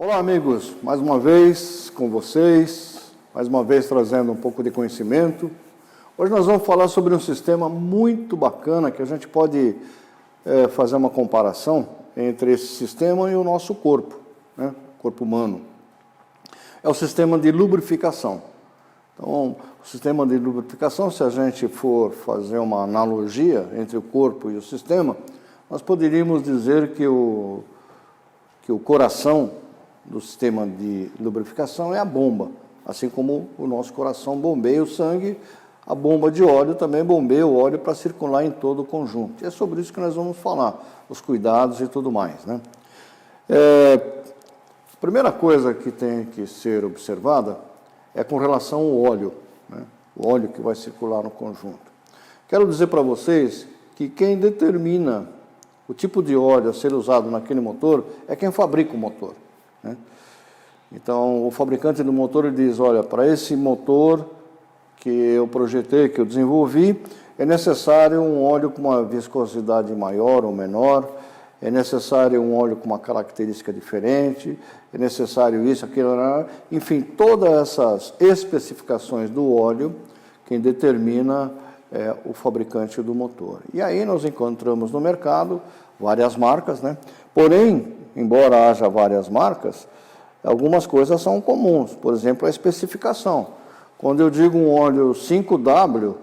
Olá, amigos, mais uma vez com vocês, mais uma vez trazendo um pouco de conhecimento. Hoje nós vamos falar sobre um sistema muito bacana que a gente pode fazer uma comparação entre esse sistema e o nosso corpo, né? Corpo humano. É o sistema de lubrificação. Então, o sistema de lubrificação, se a gente for fazer uma analogia entre o corpo e o sistema, nós poderíamos dizer que o coração do sistema de lubrificação é a bomba. Assim como o nosso coração bombeia o sangue, a bomba de óleo também bombeia o óleo para circular em todo o conjunto. E é sobre isso que nós vamos falar, os cuidados e tudo mais, né? A primeira coisa que tem que ser observada é com relação ao óleo, né? O óleo que vai circular no conjunto. Quero dizer para vocês que quem determina o tipo de óleo a ser usado naquele motor é quem fabrica o motor, né? Então, o fabricante do motor ele diz, olha, para esse motor que eu projetei, que eu desenvolvi, é necessário um óleo com uma viscosidade maior ou menor, é necessário um óleo com uma característica diferente, é necessário isso, aquilo, enfim, todas essas especificações do óleo, quem determina é o fabricante do motor. E aí nós encontramos no mercado várias marcas, né? Porém, embora haja várias marcas, algumas coisas são comuns, por exemplo, a especificação. Quando eu digo um óleo 5W,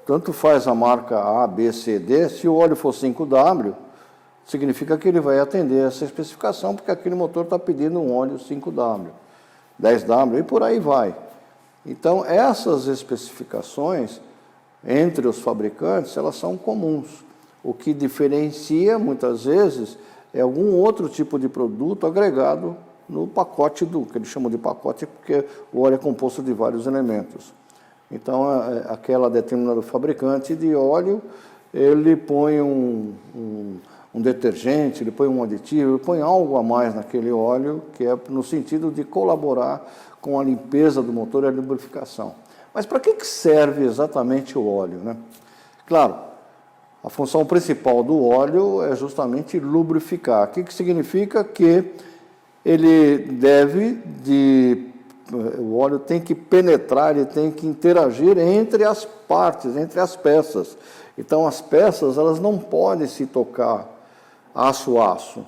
tanto faz a marca A, B, C, D, se o óleo for 5W, significa que ele vai atender essa especificação, porque aquele motor está pedindo um óleo 5W, 10W e por aí vai. Então, essas especificações entre os fabricantes, elas são comuns. O que diferencia, muitas vezes, é algum outro tipo de produto agregado no pacote que eles chamam de pacote, porque o óleo é composto de vários elementos. Então, aquela determinada fabricante de óleo, ele põe um detergente, ele põe um aditivo, ele põe algo a mais naquele óleo, que é no sentido de colaborar com a limpeza do motor e a lubrificação. Mas para que serve exatamente o óleo, né? Claro, a função principal do óleo é justamente lubrificar. O que significa que o óleo tem que penetrar, ele tem que interagir entre as partes, entre as peças. Então, as peças, elas não podem se tocar aço a aço.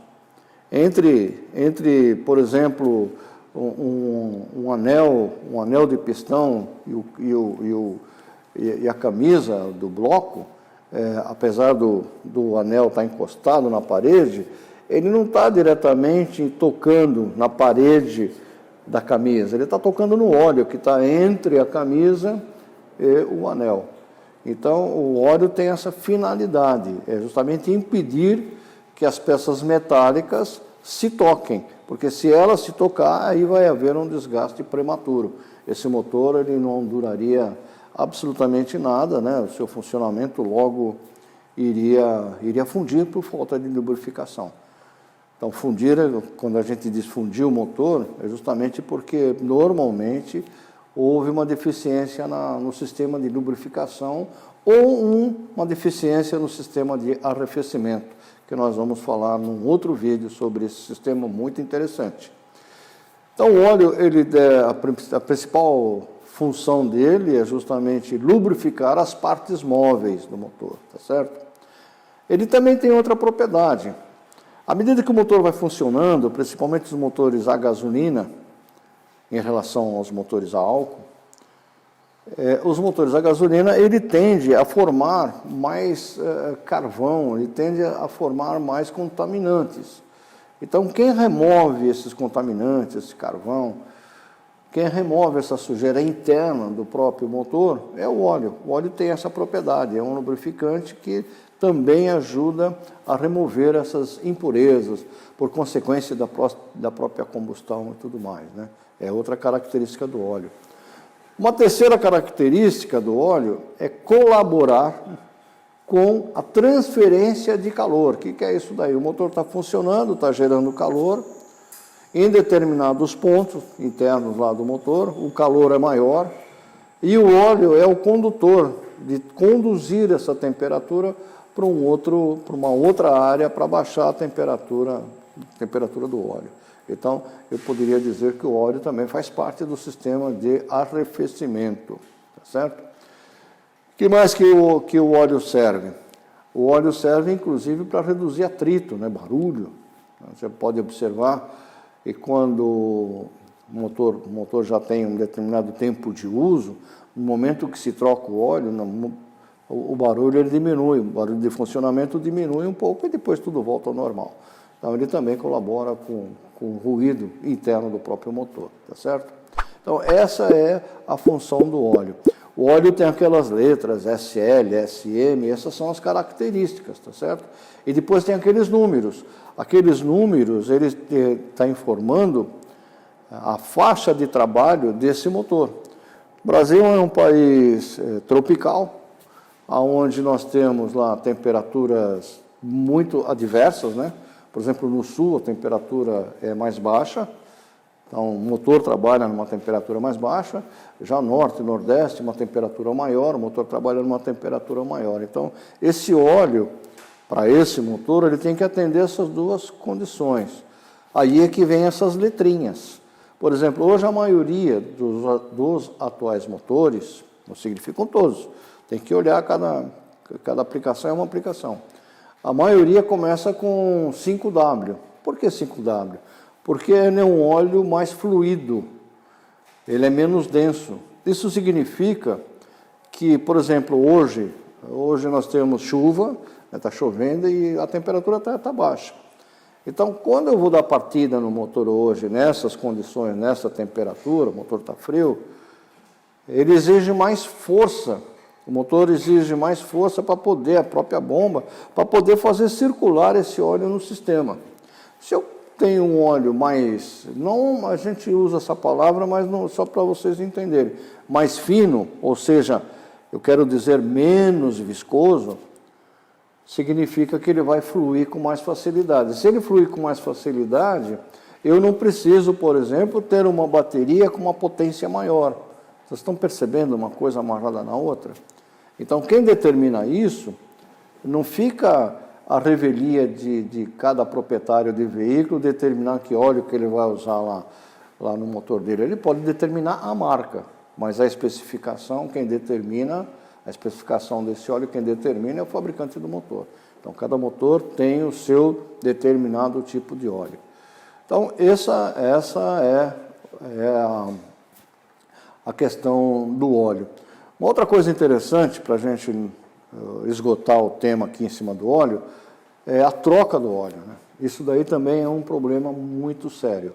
Entre, por exemplo, um anel de pistão e a camisa do bloco, apesar do anel estar encostado na parede, ele não está diretamente tocando na parede da camisa, ele está tocando no óleo que está entre a camisa e o anel. Então, o óleo tem essa finalidade, é justamente impedir que as peças metálicas se toquem, porque se elas se tocar, aí vai haver um desgaste prematuro. Esse motor ele não duraria absolutamente nada, né? O seu funcionamento logo iria fundir por falta de lubrificação. Então, fundir, quando a gente diz fundir o motor, é justamente porque normalmente houve uma deficiência no sistema de lubrificação ou uma deficiência no sistema de arrefecimento, que nós vamos falar num outro vídeo sobre esse sistema muito interessante. Então, o óleo, a principal função dele é justamente lubrificar as partes móveis do motor, tá certo? Ele também tem outra propriedade. À medida que o motor vai funcionando, principalmente os motores a gasolina, em relação aos motores a álcool, os motores a gasolina, ele tende a formar mais carvão, ele tende a formar mais contaminantes. Então, quem remove esses contaminantes, esse carvão, quem remove essa sujeira interna do próprio motor é o óleo. O óleo tem essa propriedade, é um lubrificante que também ajuda a remover essas impurezas, por consequência da própria combustão e tudo mais, né? É outra característica do óleo. Uma terceira característica do óleo é colaborar com a transferência de calor. O que é isso daí? O motor está funcionando, está gerando calor, em determinados pontos internos lá do motor, o calor é maior, e o óleo é o condutor de conduzir essa temperatura para uma outra área para baixar a temperatura do óleo. Então, eu poderia dizer que o óleo também faz parte do sistema de arrefecimento, tá certo? O que mais que o óleo serve? O óleo serve, inclusive, para reduzir atrito, né, barulho. Você pode observar que quando o motor já tem um determinado tempo de uso, no momento que se troca o óleo, o barulho ele diminui, o barulho de funcionamento diminui um pouco e depois tudo volta ao normal. Então, ele também colabora com o ruído interno do próprio motor, tá certo? Então, essa é a função do óleo. O óleo tem aquelas letras SL, SM, essas são as características, tá certo? E depois tem aqueles números. Aqueles números, ele está informando a faixa de trabalho desse motor. O Brasil é um país tropical, onde nós temos lá temperaturas muito adversas, né? Por exemplo, no sul a temperatura é mais baixa, então o motor trabalha numa temperatura mais baixa, já norte e nordeste uma temperatura maior, o motor trabalha numa temperatura maior. Então, esse óleo, para esse motor, ele tem que atender essas duas condições. Aí é que vem essas letrinhas. Por exemplo, hoje a maioria dos atuais motores, não significam todos, tem que olhar, cada aplicação é uma aplicação. A maioria começa com 5W. Por que 5W? Porque ele é um óleo mais fluido, ele é menos denso. Isso significa que, por exemplo, hoje nós temos chuva, está chovendo e a temperatura está baixa. Então, quando eu vou dar partida no motor hoje, nessas condições, nessa temperatura, o motor está frio, ele exige mais força. O motor exige mais força para poder, a própria bomba, para poder fazer circular esse óleo no sistema. Se eu tenho um óleo mais, não a gente usa essa palavra, mas não, só para vocês entenderem, mais fino, ou seja, eu quero dizer menos viscoso, significa que ele vai fluir com mais facilidade. Se ele fluir com mais facilidade, eu não preciso, por exemplo, ter uma bateria com uma potência maior. Vocês estão percebendo uma coisa amarrada na outra? Então, quem determina isso, não fica a revelia de cada proprietário de veículo determinar que óleo que ele vai usar lá no motor dele. Ele pode determinar a marca, mas a especificação, quem determina, a especificação desse óleo, quem determina é o fabricante do motor. Então, cada motor tem o seu determinado tipo de óleo. Então, essa é a questão do óleo. Uma outra coisa interessante para a gente esgotar o tema aqui em cima do óleo é a troca do óleo, né? Isso daí também é um problema muito sério.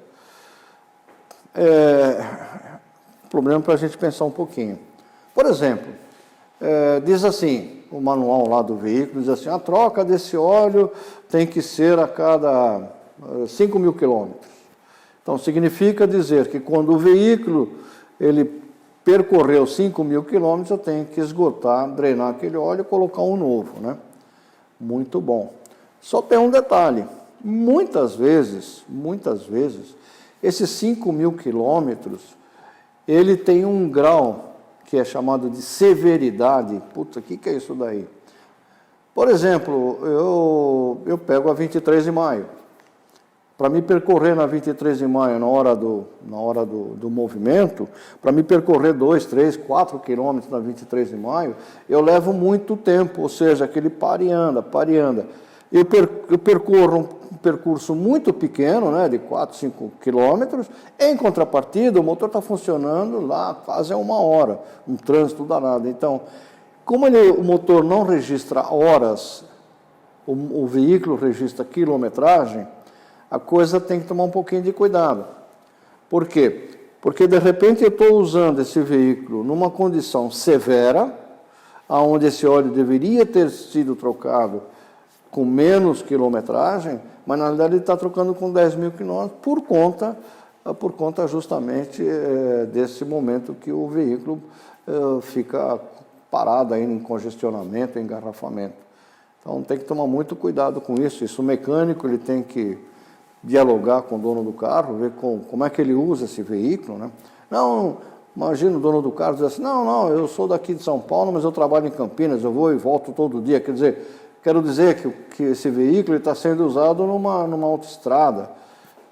Problema para a gente pensar um pouquinho. Por exemplo, diz assim, o manual lá do veículo diz assim, a troca desse óleo tem que ser a cada 5.000 quilômetros. Então, significa dizer que quando o veículo ele percorreu 5.000 quilômetros, eu tenho que esgotar, drenar aquele óleo e colocar um novo, né? Muito bom. Só tem um detalhe, muitas vezes, esses 5.000 quilômetros, ele tem um grau que é chamado de severidade. Puta, o que é isso daí? Por exemplo, eu pego a 23 de maio. Para me percorrer na 23 de maio, na hora do movimento, para me percorrer 2, 3, 4 quilômetros na 23 de maio, eu levo muito tempo, ou seja, aquele pare e anda. Eu percorro um percurso muito pequeno, né, de 4, 5 quilômetros, em contrapartida, o motor está funcionando lá quase 1 hora, um trânsito danado. Então, como o motor não registra horas, o veículo registra quilometragem, a coisa tem que tomar um pouquinho de cuidado. Por quê? Porque, de repente, eu estou usando esse veículo numa condição severa, onde esse óleo deveria ter sido trocado com menos quilometragem, mas, na realidade, ele está trocando com 10.000 quilômetros por conta justamente desse momento que o veículo fica parado aí em congestionamento, em engarrafamento. Então, tem que tomar muito cuidado com isso. Isso o mecânico ele tem que dialogar com o dono do carro, ver como é que ele usa esse veículo, né? Não, imagina o dono do carro dizer assim, não, eu sou daqui de São Paulo, mas eu trabalho em Campinas, eu vou e volto todo dia. Quero dizer que esse veículo está sendo usado numa autoestrada.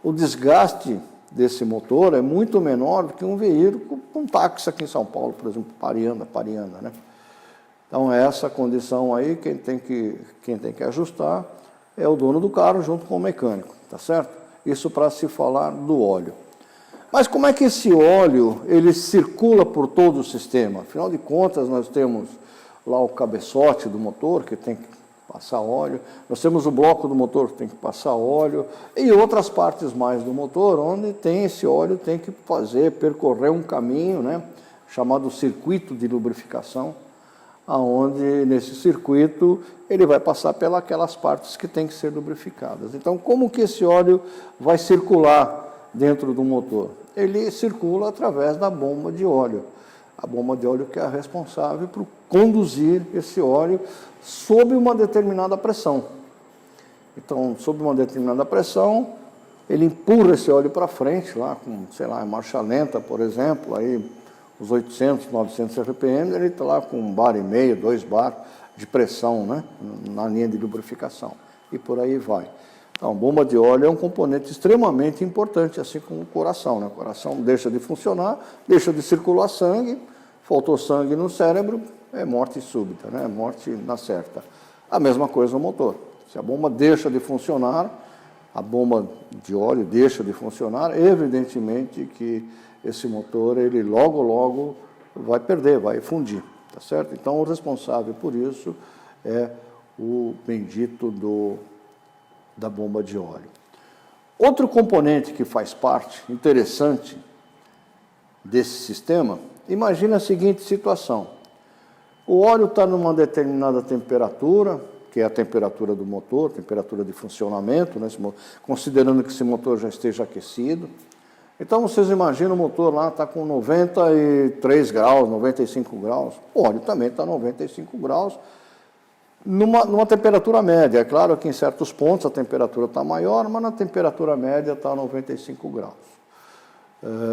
o desgaste desse motor é muito menor do que um veículo, um táxi aqui em São Paulo, por exemplo, Parianda, né? Então, essa condição aí, quem tem que ajustar é o dono do carro junto com o mecânico, tá certo? Isso para se falar do óleo. Mas como é que esse óleo, ele circula por todo o sistema? Afinal de contas, nós temos lá o cabeçote do motor, que tem que passar óleo, nós temos o bloco do motor, que tem que passar óleo, e outras partes mais do motor, onde tem esse óleo, tem que percorrer um caminho, né, chamado circuito de lubrificação, aonde nesse circuito ele vai passar pelas partes que tem que ser lubrificadas. Então, como que esse óleo vai circular dentro do motor? Ele circula através da bomba de óleo. A bomba de óleo que é a responsável por conduzir esse óleo sob uma determinada pressão. Então, sob uma determinada pressão, ele empurra esse óleo para frente, lá com, sei lá, marcha lenta, por exemplo, aí os 800, 900 RPM, ele está lá com 1,5 bar, 2 bar de pressão, né, na linha de lubrificação, e por aí vai. Então, bomba de óleo é um componente extremamente importante, assim como o coração, né? O coração deixa de funcionar, deixa de circular sangue, faltou sangue no cérebro, é morte súbita, né? Morte na certa. A mesma coisa no motor. Se a bomba deixa de funcionar, a bomba de óleo deixa de funcionar, evidentemente que esse motor, ele logo vai perder, vai fundir, tá certo? Então, o responsável por isso é o bendito da bomba de óleo. Outro componente que faz parte, interessante, desse sistema, imagina a seguinte situação. O óleo está numa determinada temperatura, que é a temperatura do motor, temperatura de funcionamento, né, considerando que esse motor já esteja aquecido. Então, vocês imaginam o motor lá está com 93 graus, 95 graus. O óleo também está 95 graus, numa temperatura média. É claro que em certos pontos a temperatura está maior, mas na temperatura média está 95 graus.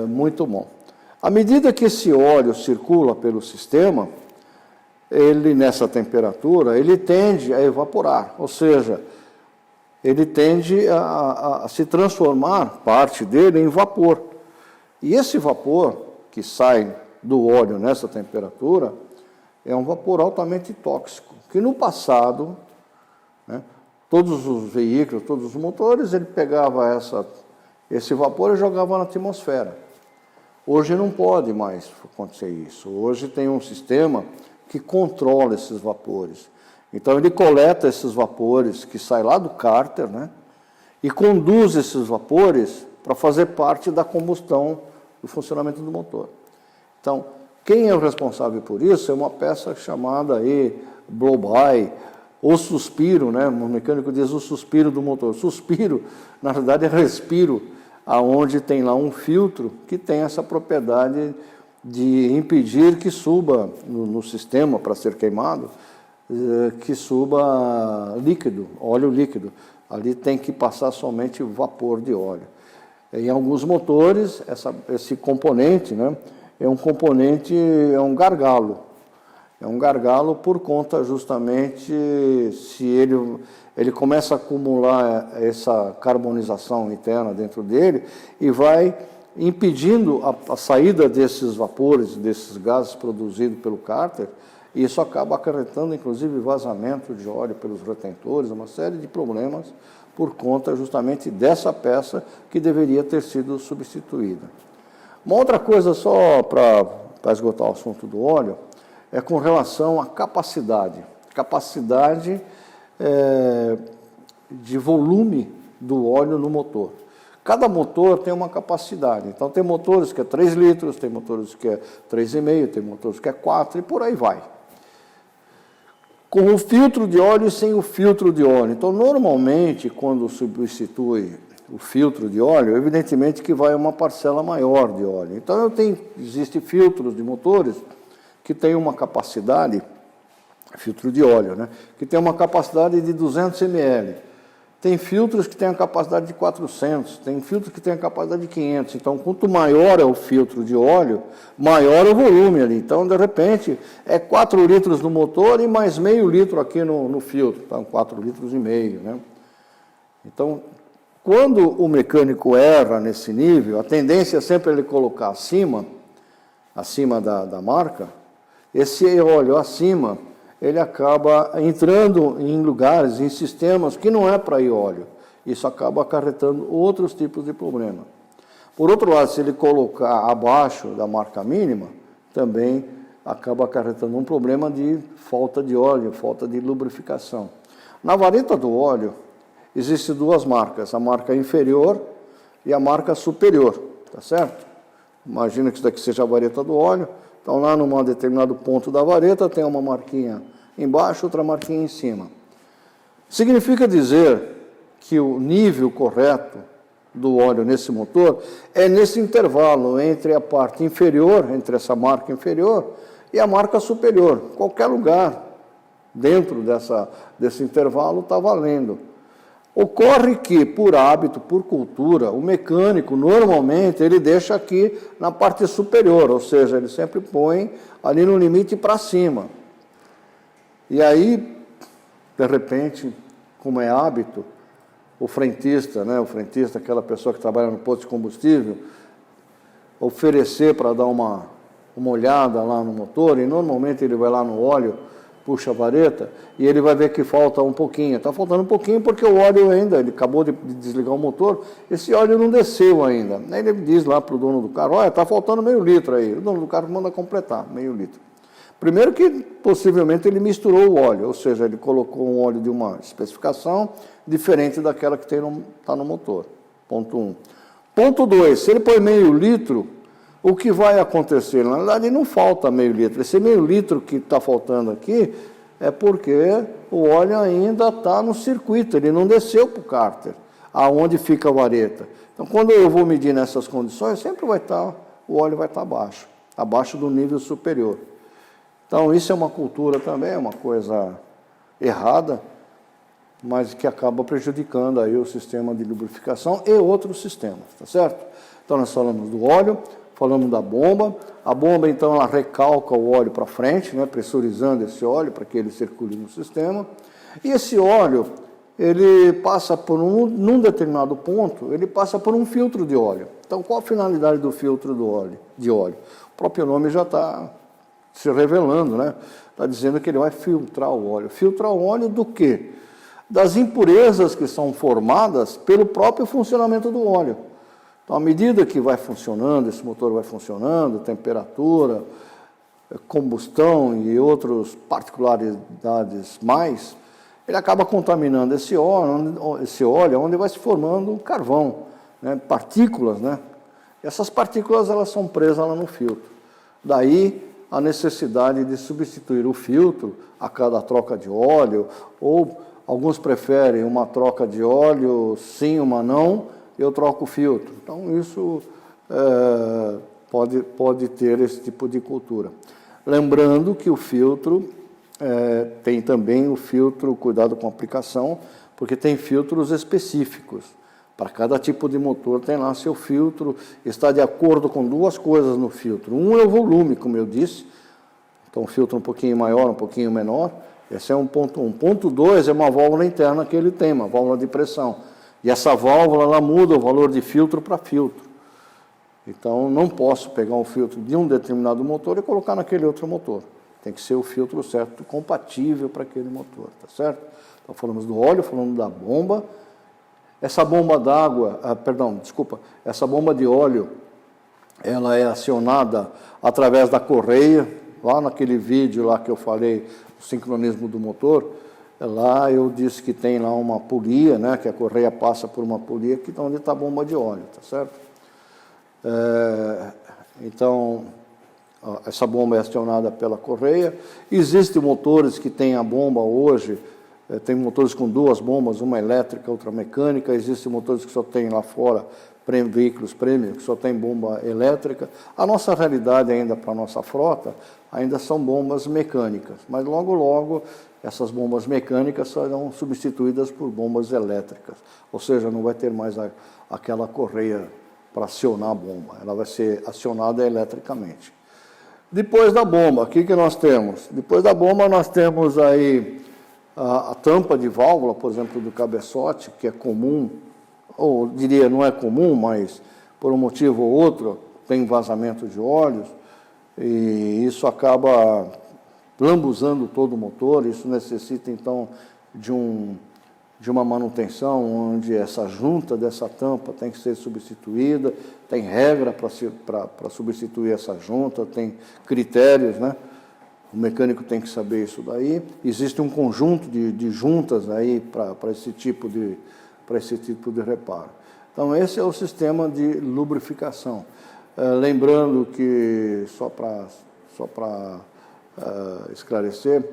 Muito bom. À medida que esse óleo circula pelo sistema, ele, nessa temperatura, ele tende a evaporar, ou seja, ele tende a se transformar, parte dele, em vapor. E esse vapor que sai do óleo nessa temperatura é um vapor altamente tóxico, que no passado, né, todos os veículos, todos os motores, ele pegava esse vapor e jogava na atmosfera. Hoje não pode mais acontecer isso. Hoje tem um sistema que controla esses vapores. Então, ele coleta esses vapores que saem lá do cárter, né, e conduz esses vapores para fazer parte da combustão, do funcionamento do motor. Então, quem é o responsável por isso é uma peça chamada aí blow-by, ou suspiro, né, o mecânico diz o suspiro do motor. Suspiro, na verdade, é respiro, aonde tem lá um filtro que tem essa propriedade de impedir que suba no sistema para ser queimado, que suba líquido, óleo líquido. Ali tem que passar somente vapor de óleo. Em alguns motores, esse componente, né, é um gargalo. É um gargalo por conta justamente se ele começa a acumular essa carbonização interna dentro dele e vai impedindo a saída desses vapores, desses gases produzidos pelo cárter, e isso acaba acarretando, inclusive, vazamento de óleo pelos retentores, uma série de problemas por conta justamente dessa peça que deveria ter sido substituída. Uma outra coisa, só para esgotar o assunto do óleo, é com relação à capacidade de volume do óleo no motor. Cada motor tem uma capacidade, então tem motores que é 3 litros, tem motores que é 3,5, tem motores que é 4 e por aí vai. Com o filtro de óleo e sem o filtro de óleo. Então, normalmente, quando substitui o filtro de óleo, evidentemente que vai uma parcela maior de óleo. Então, existem filtros de motores que têm uma capacidade, filtro de óleo, né, que tem uma capacidade de 200 ml. Tem filtros que têm a capacidade de 400, tem filtros que têm a capacidade de 500. Então, quanto maior é o filtro de óleo, maior é o volume ali. Então, de repente, é 4 litros no motor e mais meio litro aqui no filtro. Então, 4,5 litros, né? Então, Quando o mecânico erra nesse nível, a tendência é sempre ele colocar acima da marca. Esse óleo acima, ele acaba entrando em lugares, em sistemas que não é para ir óleo. Isso acaba acarretando outros tipos de problema. Por outro lado, se ele colocar abaixo da marca mínima, também acaba acarretando um problema de falta de óleo, falta de lubrificação. Na vareta do óleo, existem duas marcas, a marca inferior e a marca superior, tá certo? Imagina que isso daqui seja a vareta do óleo. Então, lá num determinado ponto da vareta, tem uma marquinha embaixo, outra marquinha em cima. Significa dizer que o nível correto do óleo nesse motor é nesse intervalo entre a parte inferior, entre essa marca inferior, e a marca superior. Qualquer lugar dentro desse intervalo está valendo. Ocorre que, por hábito, por cultura, o mecânico, normalmente, ele deixa aqui na parte superior, ou seja, ele sempre põe ali no limite para cima. E aí, de repente, como é hábito, o frentista, aquela pessoa que trabalha no posto de combustível, oferecer para dar uma olhada lá no motor, e normalmente ele vai lá no óleo, puxa a vareta, e ele vai ver que falta um pouquinho. Está faltando um pouquinho porque o óleo ainda, ele acabou de desligar o motor, esse óleo não desceu ainda. Aí ele diz lá para o dono do carro, olha, está faltando meio litro aí. O dono do carro manda completar, meio litro. Primeiro que, possivelmente, ele misturou o óleo, ou seja, ele colocou um óleo de uma especificação diferente daquela que está no motor. Ponto 1. Ponto 2, se ele põe meio litro, o que vai acontecer? Na verdade, não falta meio litro. Esse meio litro que está faltando aqui é porque o óleo ainda está no circuito, ele não desceu para o cárter, aonde fica a vareta. Então, quando eu vou medir nessas condições, sempre o óleo vai estar abaixo do nível superior. Então, isso é uma cultura também, é uma coisa errada, mas que acaba prejudicando aí o sistema de lubrificação e outros sistemas, tá certo? Então, nós falamos do óleo, falamos da bomba. A bomba, então, ela recalca o óleo para frente, pressurizando esse óleo para que ele circule no sistema. E esse óleo, ele passa por num determinado ponto, ele passa por um filtro de óleo. Então, qual a finalidade do filtro de óleo? O próprio nome já está se revelando, Está dizendo que ele vai filtrar o óleo. Filtrar o óleo do quê? Das impurezas que são formadas pelo próprio funcionamento do óleo. Então, à medida que vai funcionando, esse motor vai funcionando, temperatura, combustão e outras particularidades mais, ele acaba contaminando esse óleo onde vai se formando carvão, partículas, E essas partículas, elas são presas lá no filtro. Daí a necessidade de substituir o filtro a cada troca de óleo, ou alguns preferem uma troca de óleo sim, uma não, eu troco o filtro. Então, isso pode ter esse tipo de cultura. Lembrando que o filtro tem também o filtro, cuidado com a aplicação, porque tem filtros específicos. Para cada tipo de motor tem lá seu filtro, está de acordo com duas coisas no filtro. Um é o volume, como eu disse, então um filtro um pouquinho maior, um pouquinho menor, esse é um ponto 1. Ponto 2 é uma válvula interna que ele tem, uma válvula de pressão. E essa válvula, ela muda o valor de filtro para filtro. Então, não posso pegar um filtro de um determinado motor e colocar naquele outro motor. Tem que ser o filtro certo, compatível para aquele motor, tá certo? Então, falamos do óleo, falamos da bomba. Essa bomba d'água, essa bomba de óleo, ela é acionada através da correia. Lá naquele vídeo lá que eu falei, o sincronismo do motor, lá eu disse que tem lá uma polia, que a correia passa por uma polia, que é onde está a bomba de óleo, tá certo? Então, essa bomba é acionada pela correia. Existem motores que têm a bomba hoje, tem motores com duas bombas, uma elétrica, outra mecânica. Existem motores que só tem lá fora, veículos premium, que só tem bomba elétrica. A nossa realidade ainda para a nossa frota, ainda são bombas mecânicas, mas logo, logo, essas bombas mecânicas serão substituídas por bombas elétricas, ou seja, não vai ter mais aquela correia para acionar a bomba, ela vai ser acionada eletricamente. Depois da bomba, o que nós temos? Depois da bomba nós temos aí a tampa de válvula, por exemplo, do cabeçote, que é comum ou diria não é comum, mas por um motivo ou outro tem vazamento de óleos, e isso acaba lambuzando todo o motor. Isso necessita então de uma manutenção, onde essa junta dessa tampa tem que ser substituída, tem regra para substituir essa junta, tem critérios, né? O mecânico tem que saber isso daí. Existe um conjunto de juntas aí para esse tipo de reparo. Então, esse é o sistema de lubrificação. Lembrando que, só para esclarecer,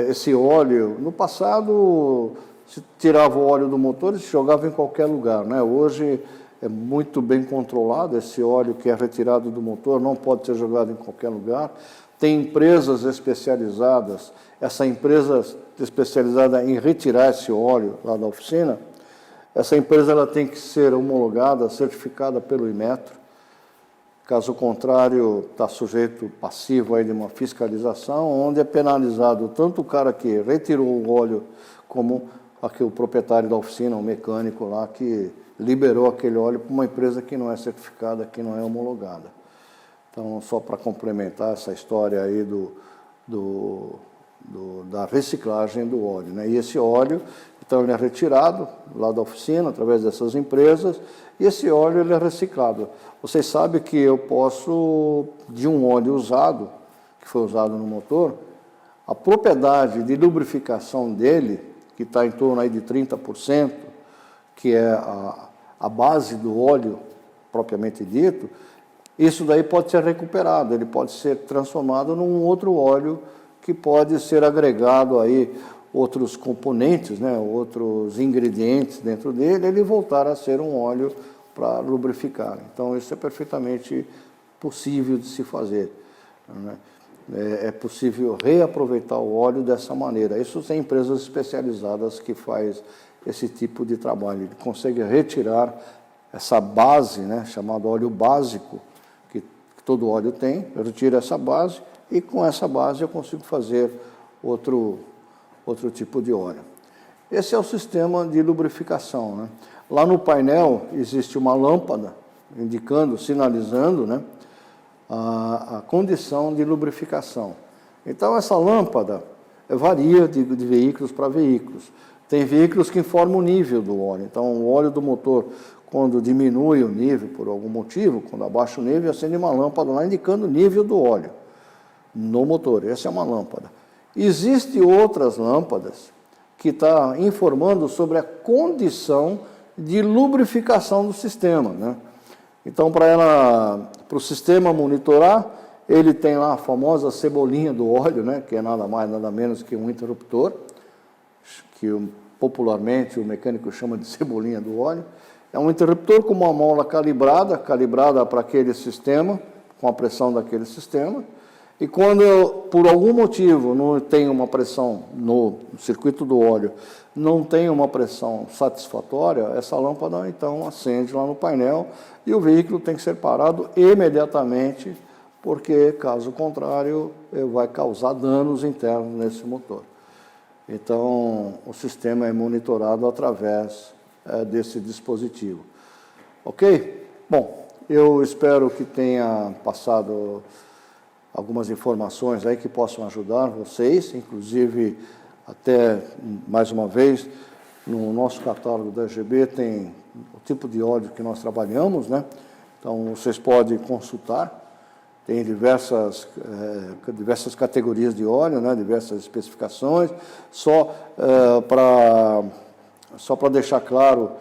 esse óleo, no passado, se tirava o óleo do motor e se jogava em qualquer lugar, né? Hoje é muito bem controlado, esse óleo que é retirado do motor não pode ser jogado em qualquer lugar. Tem empresas especializadas, essa empresa especializada em retirar esse óleo lá da oficina, essa empresa ela tem que ser homologada, certificada pelo Inmetro. Caso contrário, está sujeito passivo aí de uma fiscalização, onde é penalizado tanto o cara que retirou o óleo, como aqui o proprietário da oficina, o mecânico lá, que liberou aquele óleo para uma empresa que não é certificada, que não é homologada. Então, só para complementar essa história aí da reciclagem do óleo, né? E esse óleo, então, ele é retirado lá da oficina, através dessas empresas, e esse óleo ele é reciclado. Vocês sabem que eu posso, de um óleo usado, que foi usado no motor, a propriedade de lubrificação dele, que está em torno aí de 30%, que é a base do óleo propriamente dito, isso daí pode ser recuperado, ele pode ser transformado num outro óleo que pode ser agregado aí outros componentes, né, outros ingredientes dentro dele, ele voltar a ser um óleo para lubrificar. Então, isso é perfeitamente possível de se fazer, né? É possível reaproveitar o óleo dessa maneira. Isso tem empresas especializadas que faz esse tipo de trabalho. Ele consegue retirar essa base, né, chamada óleo básico, que todo óleo tem, eu retiro essa base e com essa base eu consigo fazer outro tipo de óleo. Esse é o sistema de lubrificação, né? Lá no painel existe uma lâmpada indicando, sinalizando, né, a condição de lubrificação. Então, essa lâmpada varia de veículos para veículos. Tem veículos que informam o nível do óleo. Então, o óleo do motor, quando diminui o nível por algum motivo, quando abaixa o nível, acende uma lâmpada lá indicando o nível do óleo no motor. Essa é uma lâmpada. Existem outras lâmpadas que estão informando sobre a condição de lubrificação do sistema, né? Então, para o sistema monitorar, ele tem lá a famosa cebolinha do óleo, né, que é nada mais, nada menos que um interruptor, que popularmente o mecânico chama de cebolinha do óleo. É um interruptor com uma mola calibrada para aquele sistema, com a pressão daquele sistema. E quando por algum motivo não tem uma pressão no circuito do óleo, não tem uma pressão satisfatória, essa lâmpada então acende lá no painel e o veículo tem que ser parado imediatamente, porque caso contrário vai causar danos internos nesse motor. Então o sistema é monitorado através desse dispositivo. Ok? Bom, eu espero que tenha passado algumas informações aí que possam ajudar vocês, inclusive, até, mais uma vez, no nosso catálogo da EGB tem o tipo de óleo que nós trabalhamos, né? Então, vocês podem consultar, tem diversas categorias de óleo, né? Diversas especificações, só para deixar claro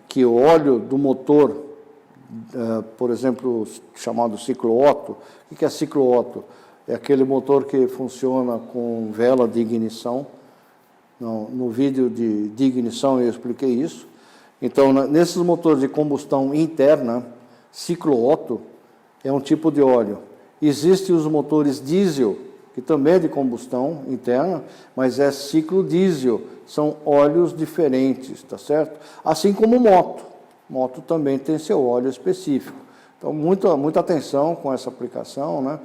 que o óleo do motor, por exemplo, chamado ciclo Otto. O que é ciclo Otto? É aquele motor que funciona com vela de ignição. No vídeo de ignição eu expliquei isso. Então, nesses motores de combustão interna, ciclo Otto é um tipo de óleo. Existem os motores diesel, que também é de combustão interna, mas é ciclo diesel. São óleos diferentes, tá certo? Assim como moto. Moto também tem seu óleo específico. Então, muita atenção com essa aplicação, né?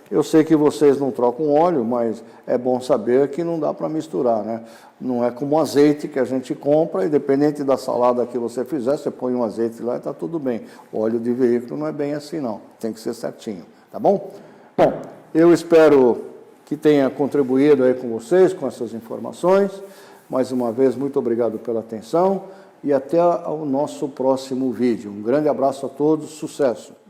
Eu sei que vocês não trocam óleo, mas é bom saber que não dá para misturar, né? Não é como azeite que a gente compra, independente da salada que você fizer, você põe um azeite lá e está tudo bem. O óleo de veículo não é bem assim, não. Tem que ser certinho, tá bom? Bom, eu espero que tenha contribuído aí com vocês, com essas informações. Mais uma vez, muito obrigado pela atenção e até o nosso próximo vídeo. Um grande abraço a todos, sucesso!